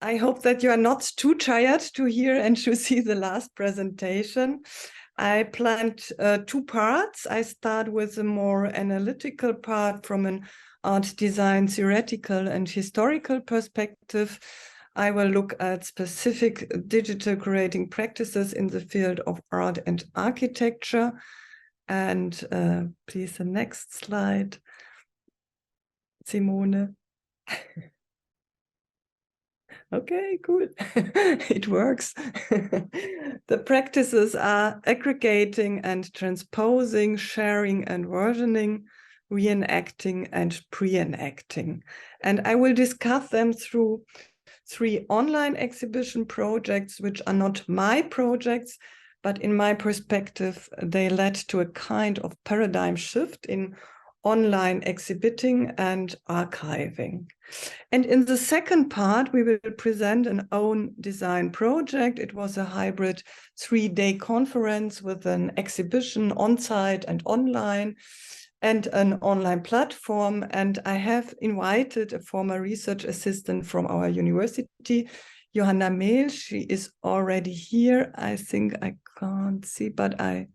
I hope that you are not too tired to hear and to see the last presentation. I planned two parts. I start with a more analytical part from an art design theoretical and historical perspective. I will look at specific digital curating practices in the field of art and architecture. And please, the next slide, Simone. Okay, cool. It works. The practices are aggregating and transposing, sharing and versioning, reenacting and preenacting. And I will discuss them through 3 online exhibition projects, which are not my projects, but in my perspective, they led to a kind of paradigm shift in online exhibiting and archiving. And in the second part, we will present an own design project. It was a hybrid 3-day conference with an exhibition on-site and online and an online platform. And I have invited a former research assistant from our university, Johanna Mehl. She is already here. I think I can't see, but I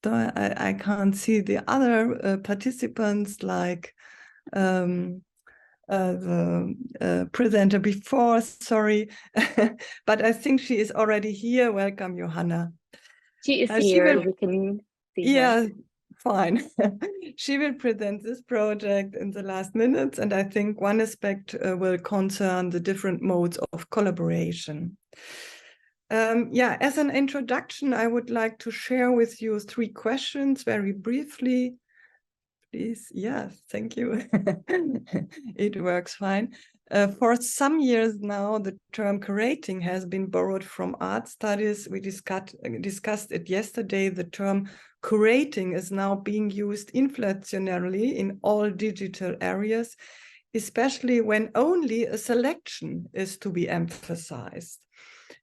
can't see the other participants like the presenter before, sorry. But I think she is already here. Welcome, Johanna. She is here, we can see her. Yeah, fine. She will present this project in the last minutes, and I think one aspect will concern the different modes of collaboration. Yeah, as an introduction, I would like to share with you 3 questions very briefly. Please, yes, thank you. It works fine. For some years now, the term curating has been borrowed from art studies. We discussed it yesterday. The term curating is now being used inflationarily in all digital areas, especially when only a selection is to be emphasized.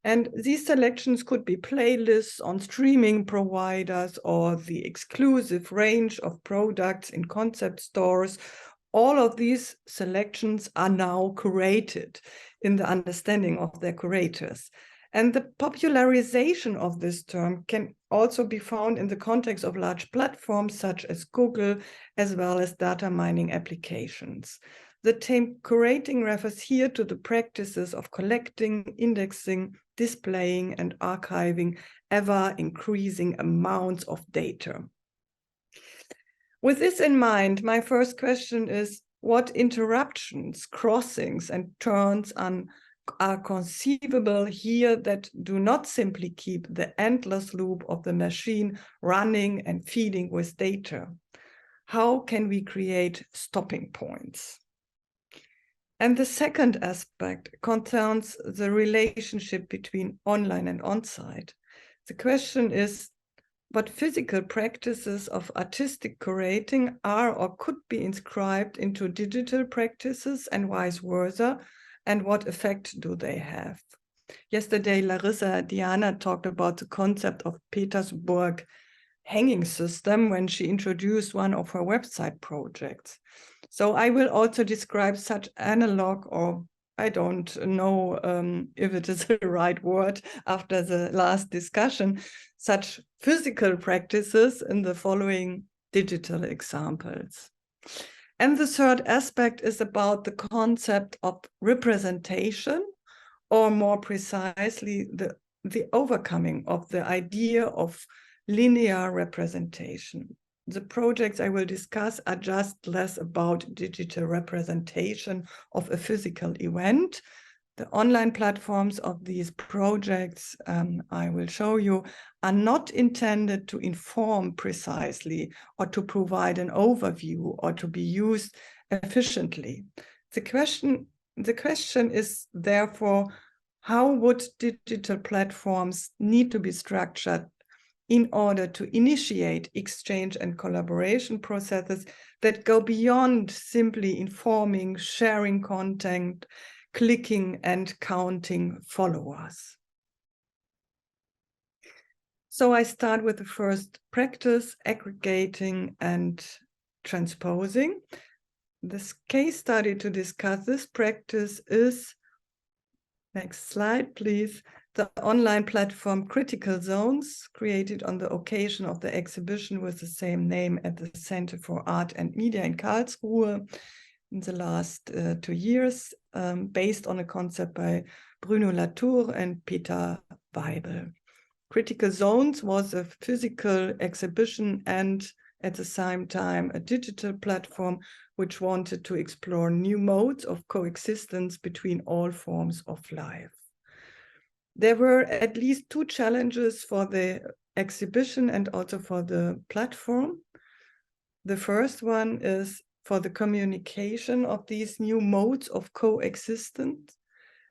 And these selections could be playlists on streaming providers or the exclusive range of products in concept stores. All of these selections are now curated in the understanding of their curators. And the popularization of this term can also be found in the context of large platforms such as Google, as well as data mining applications. The term curating refers here to the practices of collecting, indexing, displaying, and archiving ever-increasing amounts of data. With this in mind, my first question is, what interruptions, crossings, and turns are conceivable here that do not simply keep the endless loop of the machine running and feeding with data? How can we create stopping points? And the second aspect concerns the relationship between online and on-site. The question is, what physical practices of artistic curating are or could be inscribed into digital practices and vice versa, and what effect do they have? Yesterday, Larissa Diana talked about the concept of Petersburg hanging system when she introduced one of her website projects. So I will also describe such analog, or I don't know if it is the right word after the last discussion, such physical practices in the following digital examples. And the third aspect is about the concept of representation, or more precisely, the overcoming of the idea of linear representation. The projects I will discuss are just less about digital representation of a physical event. The online platforms of these projects, I will show you, are not intended to inform precisely or to provide an overview or to be used efficiently. The question is therefore, how would digital platforms need to be structured in order to initiate exchange and collaboration processes that go beyond simply informing, sharing content, clicking and counting followers? So I start with the first practice, aggregating and transposing. This case study to discuss this practice is Next slide, please. The online platform Critical Zones, created on the occasion of the exhibition with the same name at the Center for Art and Media in Karlsruhe in the last 2 years, based on a concept by Bruno Latour and Peter Weibel. Critical Zones was a physical exhibition and at the same time a digital platform which wanted to explore new modes of coexistence between all forms of life. There were at least 2 challenges for the exhibition and also for the platform. The first one is for the communication of these new modes of coexistence.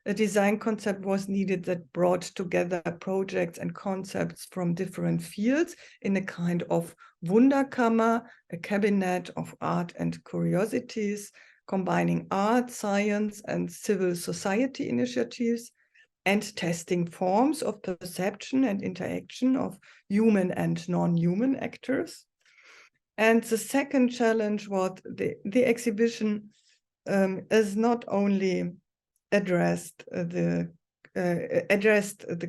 A design concept was needed that brought together projects and concepts from different fields in a kind of Wunderkammer, a cabinet of art and curiosities, combining art, science, and civil society initiatives, and testing forms of perception and interaction of human and non-human actors. And the second challenge was the exhibition is not only addressed the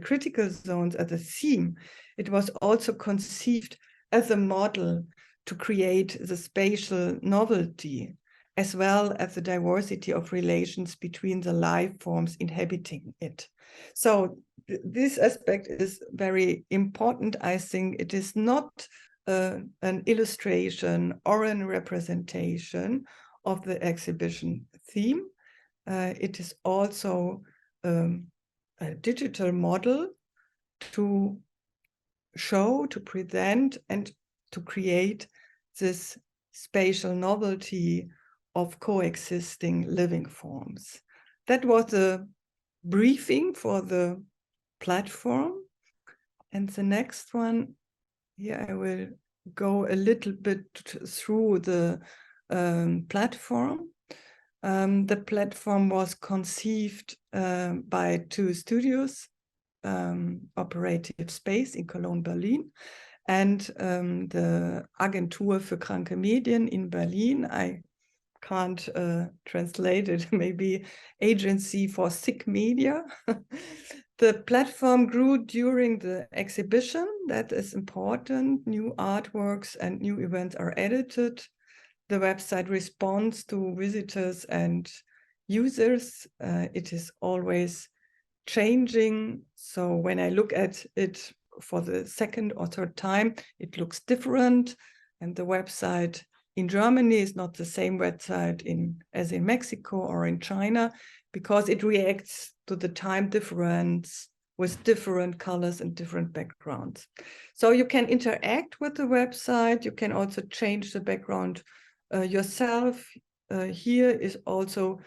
critical zones as a theme, it was also conceived as a model to create the spatial novelty, as well as the diversity of relations between the life forms inhabiting it. So this aspect is very important. I think it is not an illustration or a representation of the exhibition theme. It is also a digital model to show, to present, and to create this spatial novelty of coexisting living forms. That was a briefing for the platform. And the next one, here I will go a little bit through the platform. The platform was conceived by 2 studios, Operative Space in Cologne, Berlin, and the Agentur für kranke Medien in Berlin. I can't translate it, maybe Agency for Sick Media. The platform grew during the exhibition. That is important. New artworks and new events are edited. The website responds to visitors and users. It is always changing. So when I look at it for the second or third time, it looks different. And the website in Germany is not the same website as in Mexico or in China, because it reacts to the time difference with different colors and different backgrounds. So you can interact with the website. You can also change the background yourself. Here is also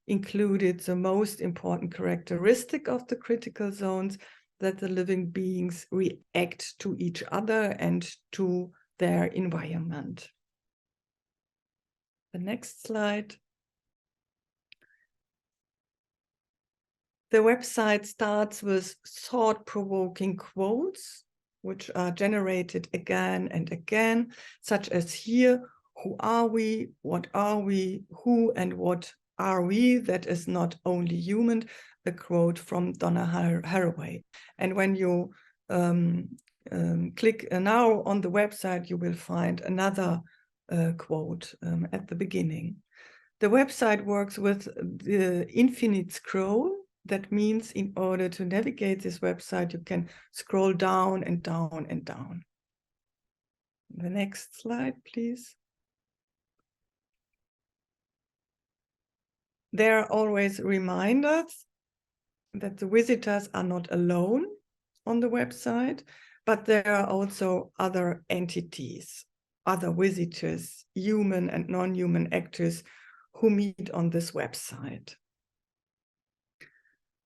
included the most important characteristic of the critical zones, that the living beings react to each other and to their environment. The next slide. The website starts with thought-provoking quotes, which are generated again and again, such as here: who are we? What are we? Who and what are we? That is not only human, a quote from Donna Haraway. And when you click now on the website, you will find another quote at the beginning. The website works with the infinite scroll. That means in order to navigate this website, you can scroll down and down and down. The next slide, please. There are always reminders that the visitors are not alone on the website, but there are also other entities, other visitors, human and non-human actors who meet on this website.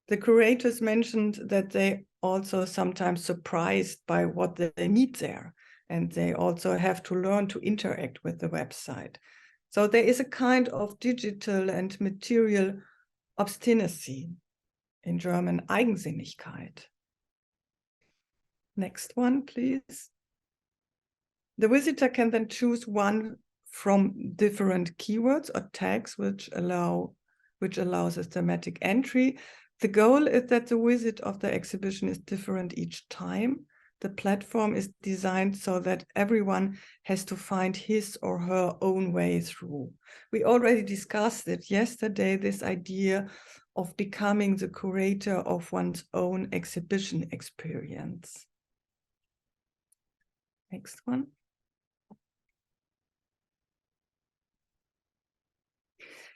The curators mentioned that they also sometimes surprised by what they meet there, and they also have to learn to interact with the website. So there is a kind of digital and material obstinacy, in German Eigensinnigkeit. Next one, please. The visitor can then choose one from different keywords or tags which allows a thematic entry. The goal is that the visit of the exhibition is different each time. The platform is designed so that everyone has to find his or her own way through. We already discussed it yesterday, this idea of becoming the curator of one's own exhibition experience. Next one.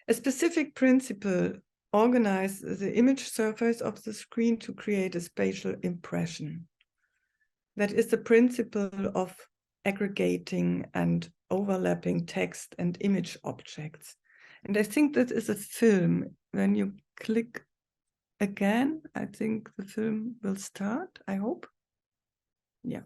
A specific principle organizes the image surface of the screen to create a spatial impression. That is the principle of aggregating and overlapping text and image objects. And I think that is a film. When you click again, I think the film will start, I hope. Yeah.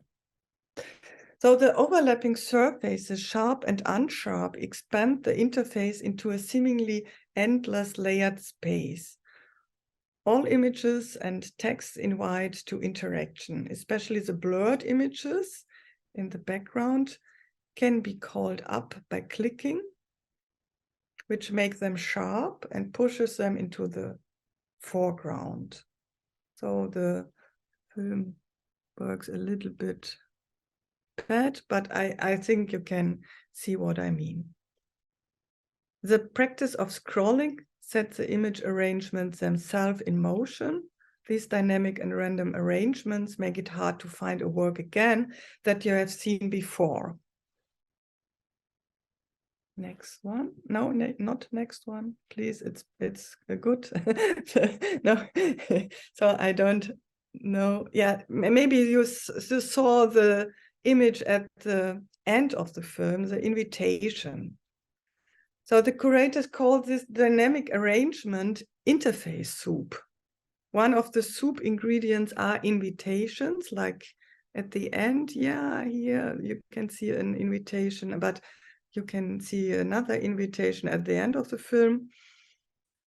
So the overlapping surfaces, sharp and unsharp, expand the interface into a seemingly endless layered space. All images and text invite to interaction, especially the blurred images in the background can be called up by clicking, which makes them sharp and pushes them into the foreground. So the film works a little bit bad, but I think you can see what I mean. The practice of scrolling sets the image arrangements themselves in motion. These dynamic and random arrangements make it hard to find a work again that you have seen before. Next one. No, not next one. Please, it's good. No, so I don't know. Yeah, maybe you saw the image at the end of the film, the invitation. So the curators call this dynamic arrangement interface soup. One of the soup ingredients are invitations, like at the end. Yeah, here you can see an invitation, but you can see another invitation at the end of the film.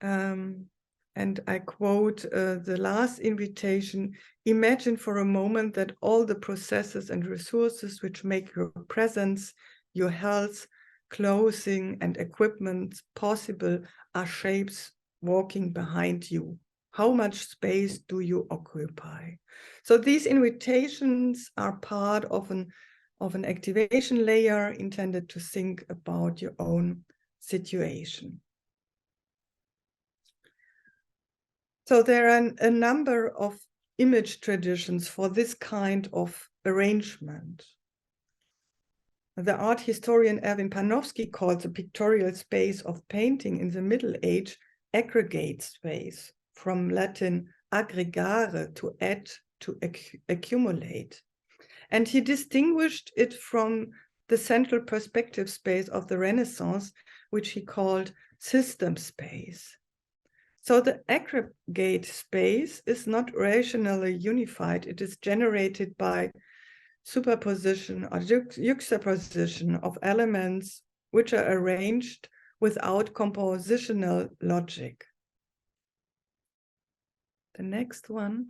And I quote the last invitation: imagine for a moment that all the processes and resources which make your presence, your health, clothing and equipment possible are shapes walking behind you. How much space do you occupy? So these invitations are part of an activation layer intended to think about your own situation. So there are a number of image traditions for this kind of arrangement. The art historian Erwin Panofsky called the pictorial space of painting in the Middle Age aggregate space, from Latin aggregare, to add, to accumulate. And he distinguished it from the central perspective space of the Renaissance, which he called system space. So the aggregate space is not rationally unified. It is generated by superposition or juxtaposition of elements which are arranged without compositional logic. The next one.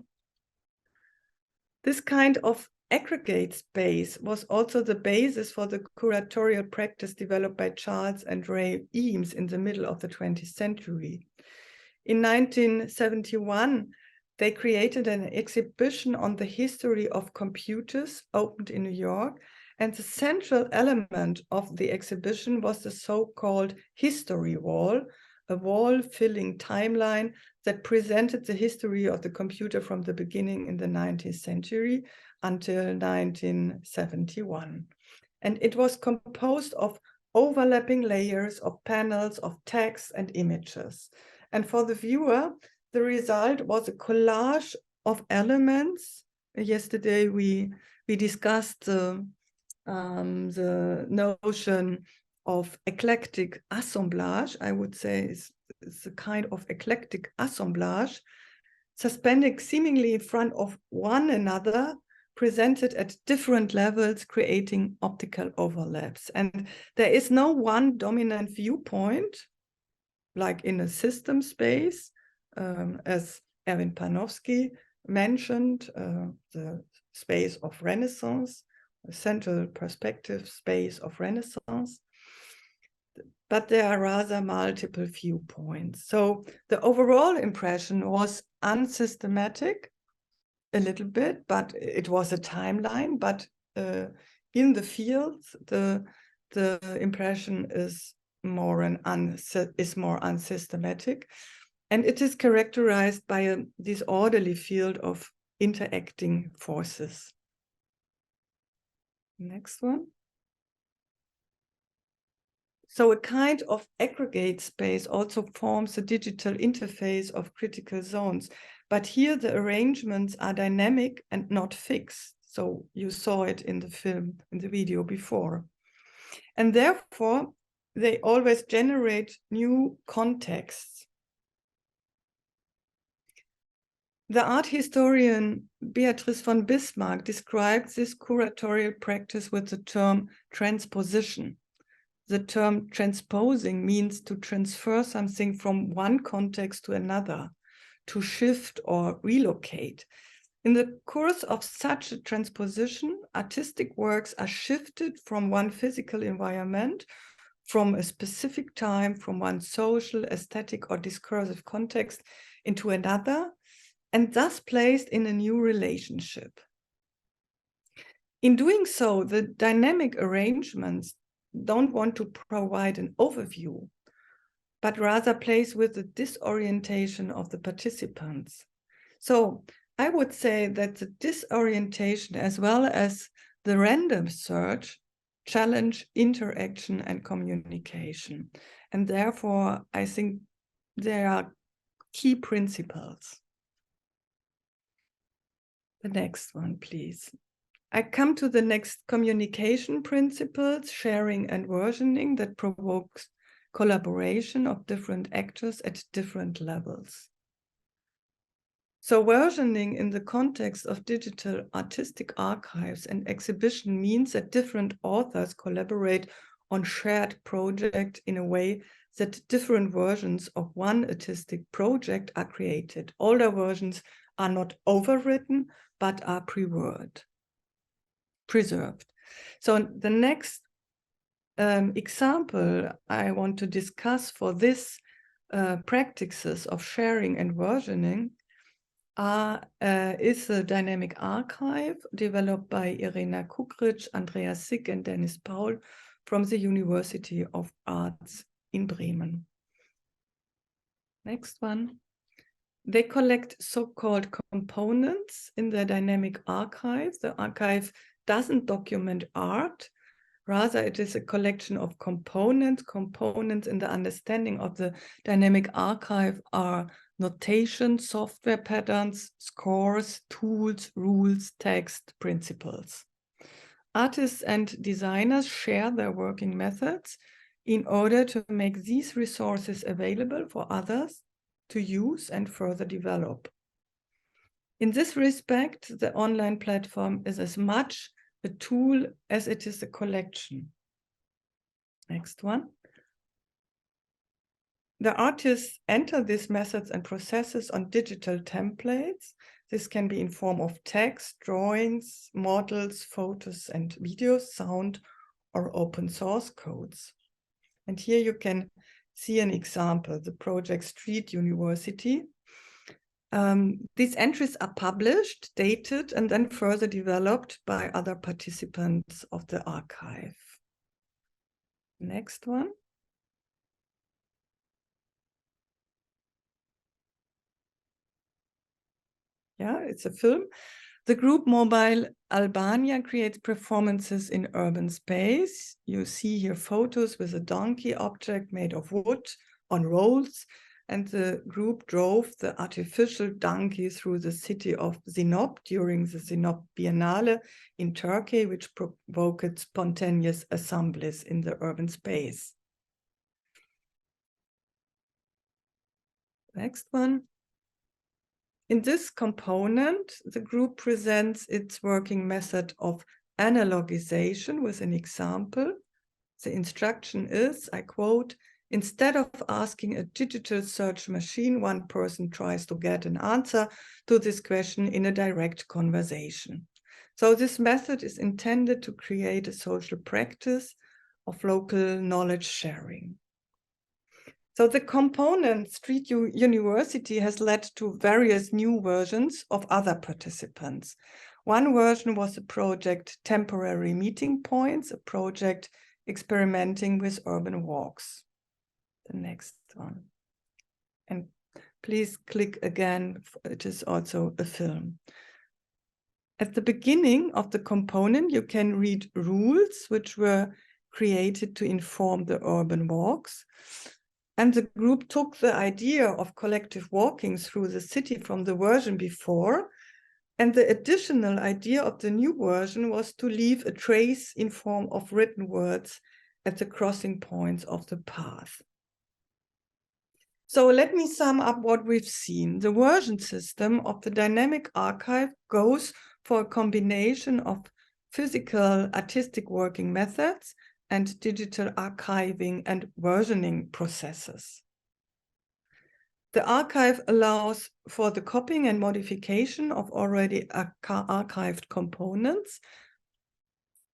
This kind of aggregate space was also the basis for the curatorial practice developed by Charles and Ray Eames in the middle of the 20th century. In 1971, they created an exhibition on the history of computers, opened in New York, and the central element of the exhibition was the so-called history wall, a wall-filling timeline that presented the history of the computer from the beginning in the 19th century until 1971. And it was composed of overlapping layers of panels of text and images. And for the viewer, the result was a collage of elements. Yesterday, we discussed the notion of eclectic assemblage. I would say it's a kind of eclectic assemblage, suspended seemingly in front of one another, presented at different levels, creating optical overlaps. And there is no one dominant viewpoint, like in a system space, as Erwin Panofsky mentioned, the space of Renaissance, a central perspective space of Renaissance. but there are rather multiple viewpoints. So the overall impression was unsystematic, a little bit, but it was a timeline. But in the field, the impression is more unsystematic, and it is characterized by a disorderly field of interacting forces. Next one. So a kind of aggregate space also forms a digital interface of critical zones. But here the arrangements are dynamic and not fixed. So you saw it in the film, in the video before. And therefore, they always generate new contexts. The art historian Beatrice von Bismarck describes this curatorial practice with the term transposition. The term transposing means to transfer something from one context to another, to shift or relocate. In the course of such a transposition, artistic works are shifted from one physical environment, from a specific time, from one social, aesthetic, or discursive context into another, and thus placed in a new relationship. In doing so, the dynamic arrangements don't want to provide an overview, but rather plays with the disorientation of the participants. So I would say that the disorientation as well as the random search challenge interaction and communication. And therefore, I think there are key principles. The next one, please. I come to the next communication principles, sharing and versioning, that provokes collaboration of different actors at different levels. So versioning in the context of digital artistic archives and exhibition means that different authors collaborate on shared project in a way that different versions of one artistic project are created. Older versions are not overwritten, but are preserved. So the next example I want to discuss for this practices of sharing and versioning is a dynamic archive developed by Irena Kukric, Andreas Sick, and Dennis Paul from the University of Arts in Bremen. Next one. They collect so-called components in the dynamic archive. The archive doesn't document art. Rather, it is a collection of components. Components in the understanding of the dynamic archive are notation, software patterns, scores, tools, rules, text, principles. Artists and designers share their working methods in order to make these resources available for others to use and further develop. In this respect, the online platform is as much a tool as it is a collection. Next one. The artists enter these methods and processes on digital templates. This can be in form of text, drawings, models, photos and videos, sound, or open source codes. And here you can see an example, the project Street University. These entries are published, dated, and then further developed by other participants of the archive. Next one. Yeah, it's a film. The group Mobile Albania creates performances in urban space. You see here photos with a donkey object made of wood on rolls, and the group drove the artificial donkey through the city of Sinop during the Sinop Biennale in Turkey, which provoked spontaneous assemblies in the urban space. Next one. In this component, the group presents its working method of analogization with an example. The instruction is, I quote, "Instead of asking a digital search machine, one person tries to get an answer to this question in a direct conversation." So this method is intended to create a social practice of local knowledge sharing. So the component Street University has led to various new versions of other participants. One version was the project Temporary Meeting Points, a project experimenting with urban walks. The next one. And please click again, it is also a film. At the beginning of the component, you can read rules which were created to inform the urban walks. And the group took the idea of collective walking through the city from the version before. And the additional idea of the new version was to leave a trace in form of written words at the crossing points of the path. So let me sum up what we've seen. The version system of the dynamic archive goes for a combination of physical artistic working methods and digital archiving and versioning processes. The archive allows for the copying and modification of already archived components.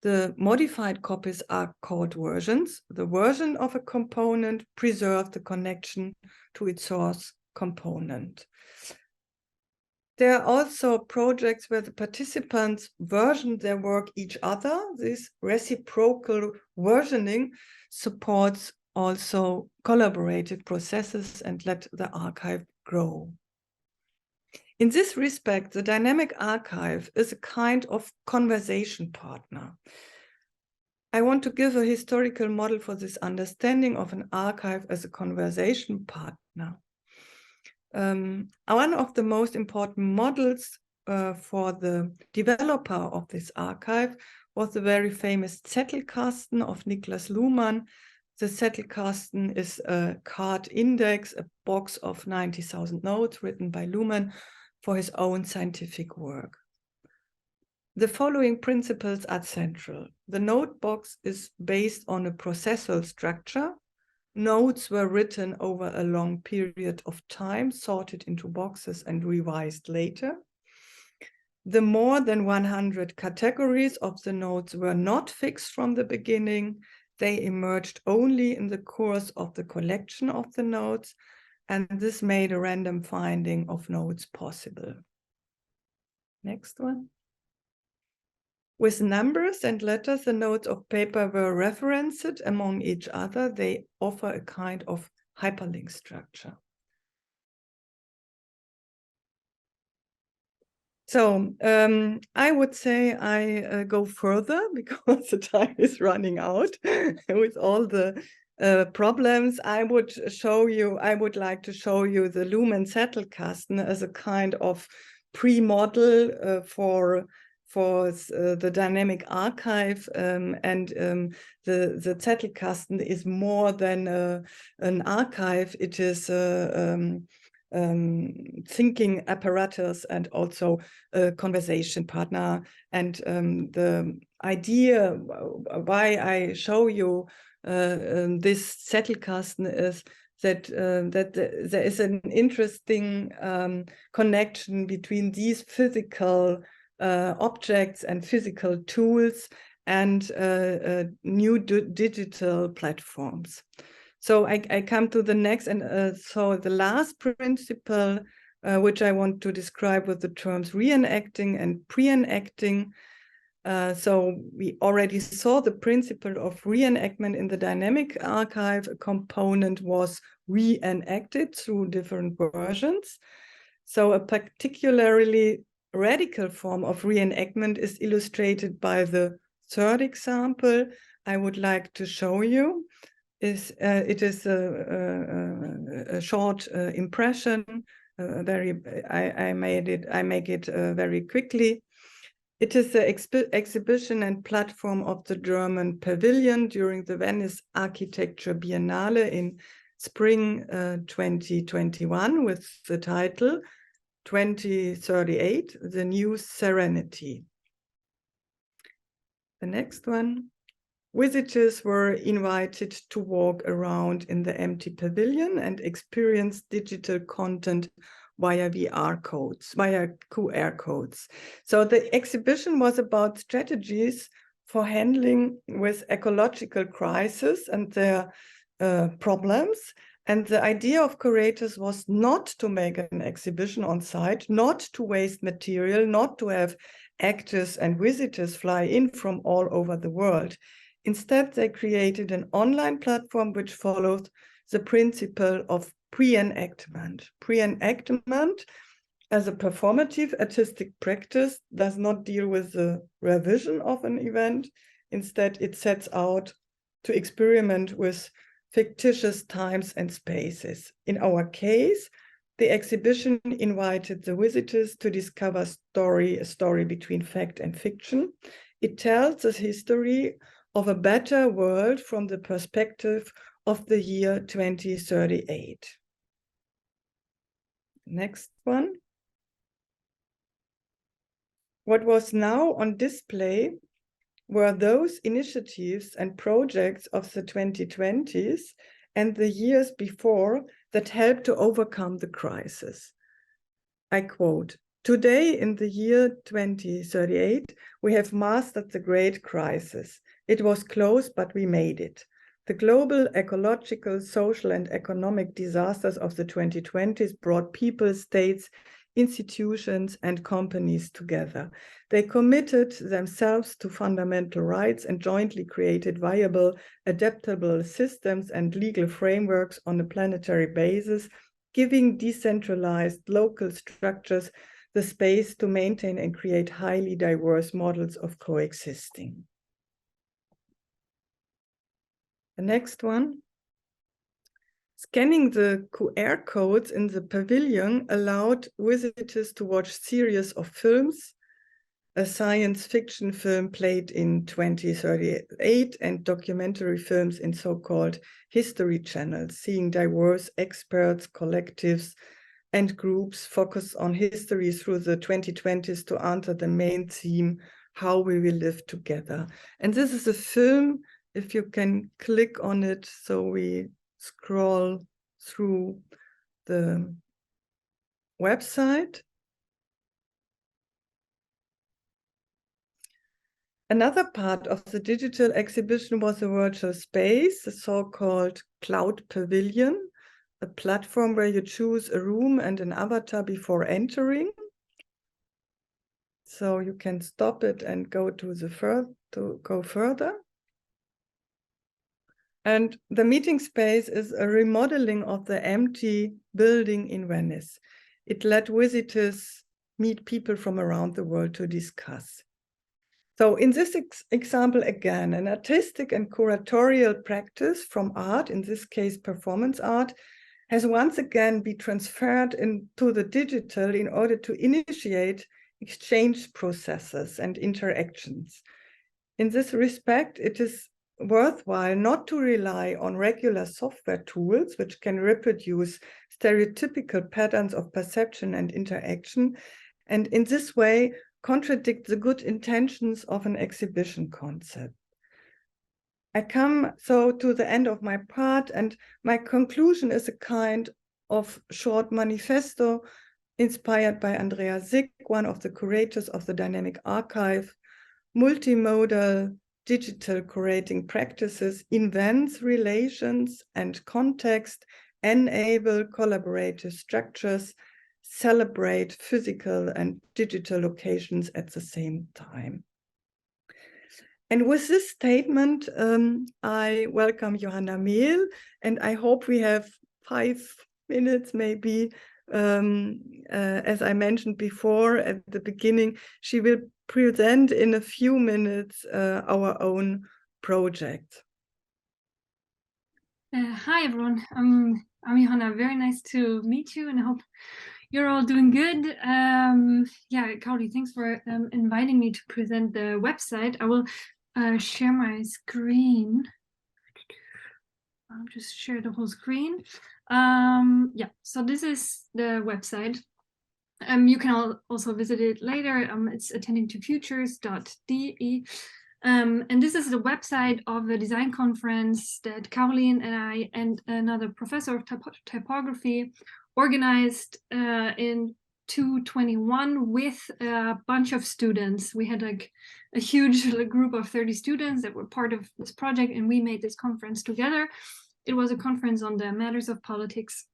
The modified copies are called versions. The version of a component preserves the connection to its source component. There are also projects where the participants version their work each other. This reciprocal versioning supports also collaborative processes and let the archive grow. In this respect, the dynamic archive is a kind of conversation partner. I want to give a historical model for this understanding of an archive as a conversation partner. One of the most important models for the developer of this archive was the very famous Zettelkasten of Niklas Luhmann. The Zettelkasten is a card index, a box of 90,000 notes written by Luhmann for his own scientific work. The following principles are central. The note box is based on a processual structure. Notes were written over a long period of time, sorted into boxes and revised later. The more than 100 categories of the notes were not fixed from the beginning. They emerged only in the course of the collection of the notes, and this made a random finding of notes possible. Next one. With numbers and letters, the notes of paper were referenced among each other. They offer a kind of hyperlink structure. So I would say I go further because the time is running out with all the problems. I would like to show you the Luhmann Zettelkasten as a kind of pre-model for the dynamic archive, and the Zettelkasten is more than an archive. It is thinking apparatus and also a conversation partner. And the idea why I show you this Zettelkasten is that there is an interesting connection between these physical objects and physical tools and new digital platforms. So I come to the next, and so the last principle, which I want to describe with the terms reenacting and preenacting. So we already saw the principle of reenactment in the dynamic archive. A component was reenacted through different versions. So a particularly radical form of reenactment is illustrated by the third example I would like to show you. It is a short impression. I make it very quickly. It is the exhibition and platform of the German Pavilion during the Venice Architecture Biennale in spring 2021 with the title 2038, The New Serenity. The next one. Visitors were invited to walk around in the empty pavilion and experience digital content via QR codes. So the exhibition was about strategies for handling with ecological crisis and their problems. And the idea of curators was not to make an exhibition on site, not to waste material, not to have actors and visitors fly in from all over the world. Instead, they created an online platform which followed the principle of preenactment. Preenactment, as a performative artistic practice, does not deal with the revision of an event. Instead, it sets out to experiment with fictitious times and spaces. In our case, the exhibition invited the visitors to discover a story between fact and fiction. It tells the history of a better world from the perspective of the year 2038. Next one. What was now on display were those initiatives and projects of the 2020s and the years before that helped to overcome the crisis. I quote, "Today, in the year 2038, we have mastered the great crisis. It was close, but we made it. The global ecological, social, and economic disasters of the 2020s brought people, states, institutions, and companies together. They committed themselves to fundamental rights and jointly created viable, adaptable systems and legal frameworks on a planetary basis, giving decentralized local structures the space to maintain and create highly diverse models of coexisting." The next one. Scanning the QR codes in the pavilion allowed visitors to watch series of films, a science fiction film played in 2038 and documentary films in so-called history channels, seeing diverse experts, collectives, and groups focus on history through the 2020s to answer the main theme, how we will live together. And this is a film, if you can click on it, so we scroll through the website. Another part of the digital exhibition was a virtual space, the so-called Cloud Pavilion, a platform where you choose a room and an avatar before entering. So you can stop it and go go further. And the meeting space is a remodeling of the empty building in Venice. It let visitors meet people from around the world to discuss. So in this example, again, an artistic and curatorial practice from art, in this case performance art, has once again been transferred into the digital in order to initiate exchange processes and interactions. In this respect, it is worthwhile not to rely on regular software tools which can reproduce stereotypical patterns of perception and interaction, and in this way contradict the good intentions of an exhibition concept. I come so to the end of my part, and my conclusion is a kind of short manifesto inspired by Andrea Zick, one of the curators of the Dynamic Archive. Multimodal digital curating practices invents relations and context, enable collaborative structures, celebrate physical and digital locations at the same time. And with this statement, I welcome Johanna Mehl, and I hope we have 5 minutes maybe. As I mentioned before at the beginning, she will present in a few minutes our own project. Hi everyone, I'm Johanna. Very nice to meet you, and I hope you're all doing good. Yeah, Carolin, thanks for inviting me to present the website. I will share my screen. I'll just share the whole screen. Yeah, so this is the website. You can also visit it later. It's attendingtofutures.de. And this is the website of a design conference that Carolin and I and another professor of typography organized in 2021 with a bunch of students. We had like a huge group of 30 students that were part of this project, and we made this conference together. it was a conference on the matters of politics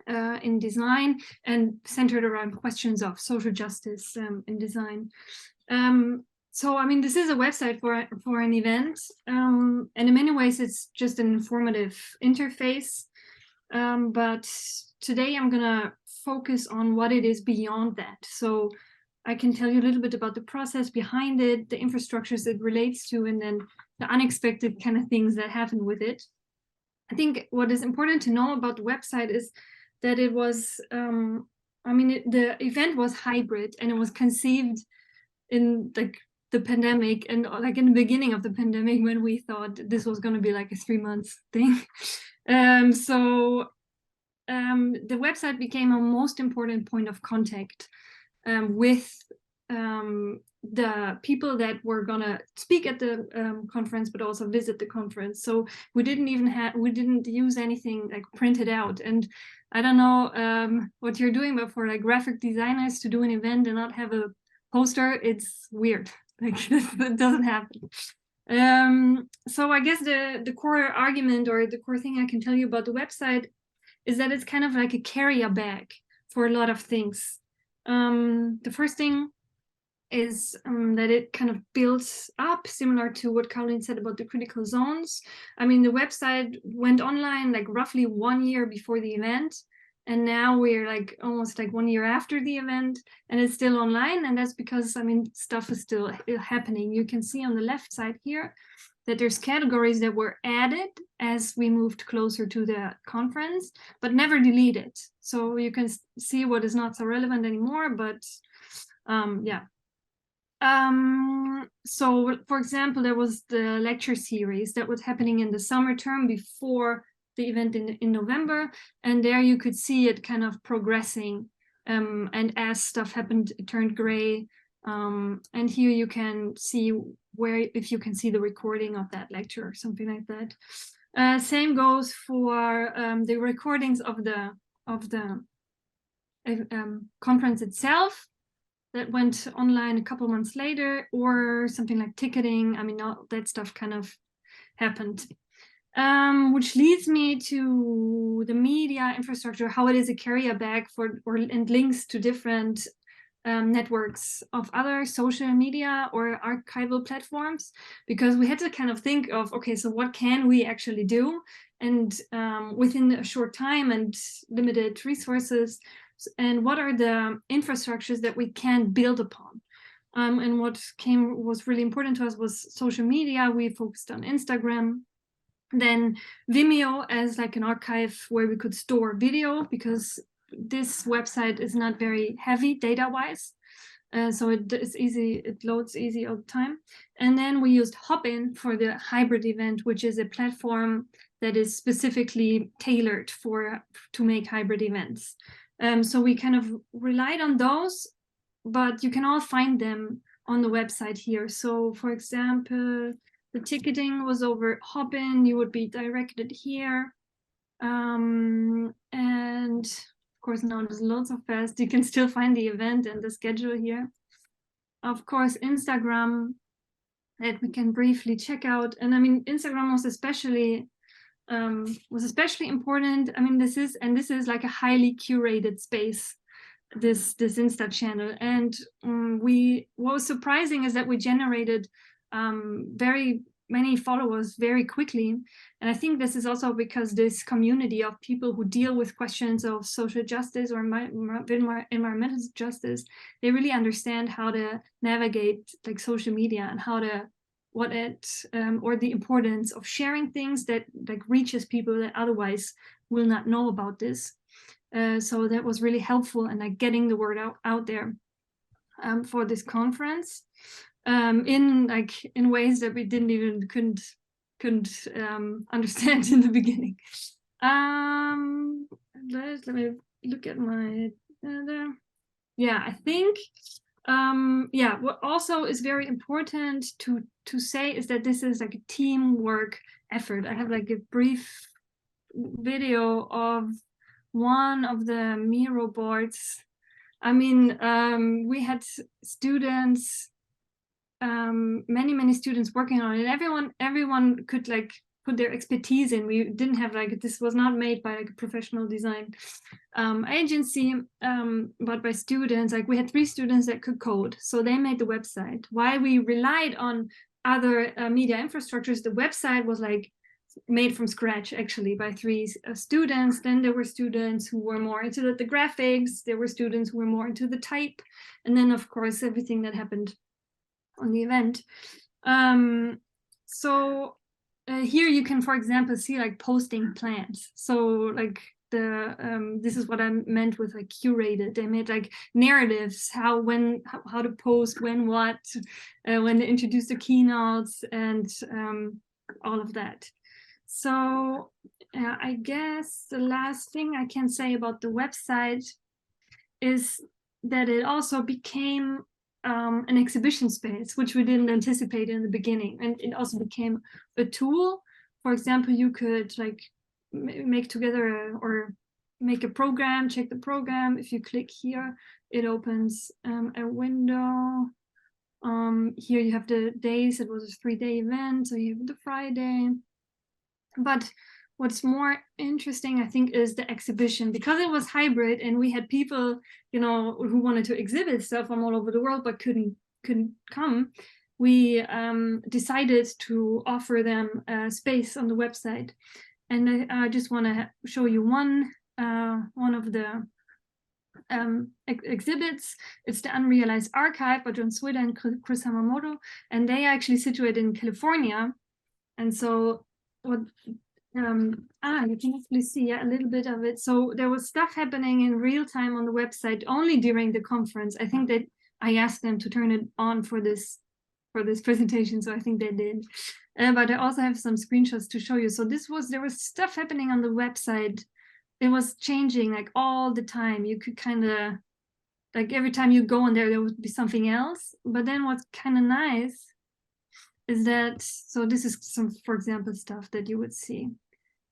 in design, and centered around questions of social justice in design. So, I mean, this is a website for an event, and in many ways, it's just an informative interface. But today, I'm gonna focus on what it is beyond that. So I can tell you a little bit about the process behind it, the infrastructures it relates to, and then the unexpected kind of things that happen with it. I think what is important to know about the website is that it was, the event was hybrid, and it was conceived in like the pandemic, and like in the beginning of the pandemic, when we thought this was going to be like a 3-month thing. The website became a most important point of contact with the people that were gonna speak at the conference, but also visit the conference. So we didn't use anything like printed out. And I don't know what you're doing, but for like graphic designers to do an event and not have a poster, it's weird. Like it doesn't happen. So I guess the core argument, or the core thing I can tell you about the website, is that it's kind of like a carrier bag for a lot of things. The first thing is that it kind of builds up, similar to what Carolin said about the critical zones. I mean, the website went online like roughly 1 year before the event, and now we're like almost like 1 year after the event, and it's still online. And that's because, I mean, stuff is still happening. You can see on the left side here that there's categories that were added as we moved closer to the conference, but never deleted. So you can see what is not so relevant anymore, but yeah. So for example, there was the lecture series that was happening in the summer term before the event in November, and there you could see it kind of progressing, and as stuff happened, it turned gray. And here you can see if you can see the recording of that lecture or something like that. Same goes for the recordings of the conference itself that went online a couple months later, or something like ticketing. I mean, all that stuff kind of happened. Which leads me to the media infrastructure, how it is a carrier bag and links to different networks of other social media or archival platforms, because we had to kind of think of, okay, so what can we actually do? And within a short time and limited resources, and what are the infrastructures that we can build upon? And what was really important to us was social media. We focused on Instagram, then Vimeo as like an archive where we could store video, because this website is not very heavy data-wise. So it's easy, it loads easy all the time. And then we used Hopin for the hybrid event, which is a platform that is specifically tailored to make hybrid events. So we kind of relied on those, but you can all find them on the website here. So for example, the ticketing was over Hopin, you would be directed here. And of course, now it doesn't load so fast. You can still find the event and the schedule here. Of course, Instagram, that we can briefly check out. And I mean, Instagram was especially important. I mean, this is like a highly curated space, this Insta channel. And what was surprising is that we generated very many followers very quickly. And I think this is also because this community of people who deal with questions of social justice or environmental justice, they really understand how to navigate like social media and how to or the importance of sharing things that like reaches people that otherwise will not know about this. So that was really helpful in like getting the word out there for this conference. In ways that we couldn't understand in the beginning. Let me look at my I think what also is very important to say is that this is like a teamwork effort. I have like a brief video of one of the Miro boards. I mean, we had students, many students working on it. Everyone could like put their expertise in. We didn't have like, this was not made by like a professional design agency, but by students. Like we had 3 students that could code, so they made the website. While we relied on other media infrastructures, the website was like made from scratch actually by 3 students. Then there were students who were more into the graphics, there were students who were more into the type, and then of course everything that happened on the event. So here you can, for example, see like posting plans. So like this is what I meant with like curated. They made like narratives, how to post, when, what, when they introduced the keynotes, and all of that. So I guess the last thing I can say about the website is that it also became an exhibition space, which we didn't anticipate in the beginning. And it also became a tool. For example, you could like make together or make a program, check the program. If you click here, it opens a window. Here you have the days. It was a 3-day event, so you have the Friday. But what's more interesting, I think, is the exhibition, because it was hybrid and we had people, you know, who wanted to exhibit stuff from all over the world but couldn't come. We decided to offer them space on the website, and I just want to show you one of the exhibits. It's the Unrealized Archive by John Swida and Chris Hamamoto, and they are actually situated in California. And so what you can actually see a little bit of it. So there was stuff happening in real time on the website only during the conference. I think that I asked them to turn it on for this presentation, so I think they did. But I also have some screenshots to show you. So there was stuff happening on the website. It was changing like all the time. You could kind of, like every time you go on there would be something else. But then what's kind of nice is that, so this is some, for example, stuff that you would see.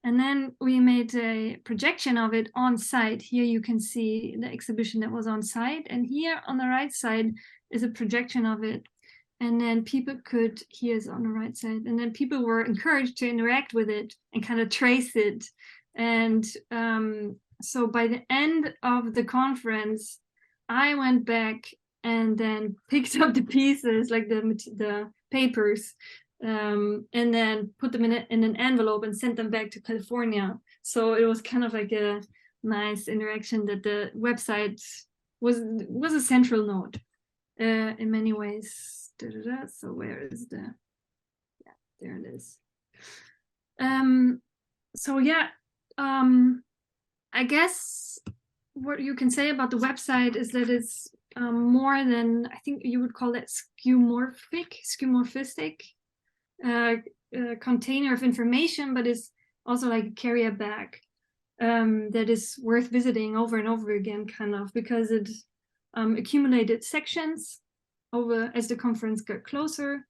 And then we made a projection of it on site. Here you can see the exhibition that was on site. And here on the right side is a projection of it. And then people could, here's on the right side, and then people were encouraged to interact with it and kind of trace it. And so by the end of the conference, I went back and then picked up the pieces, like the papers, and then put them in an envelope and sent them back to California. So it was kind of like a nice interaction that the website was a central node in many ways. So where is the, yeah, there it is. So yeah, I guess what you can say about the website is that it's more than, I think you would call it skeuomorphistic container of information, but it's also like a carrier bag that is worth visiting over and over again, kind of, because it accumulated sections over as the conference got closer.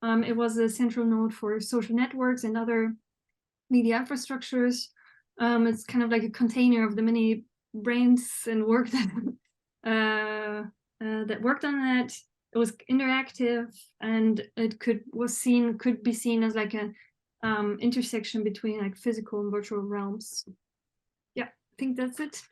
It was a central node for social networks and other media infrastructures. It's kind of like a container of the many brains and work that worked on that. It was interactive, and it could be seen as like an intersection between like physical and virtual realms. Yeah, I think that's it.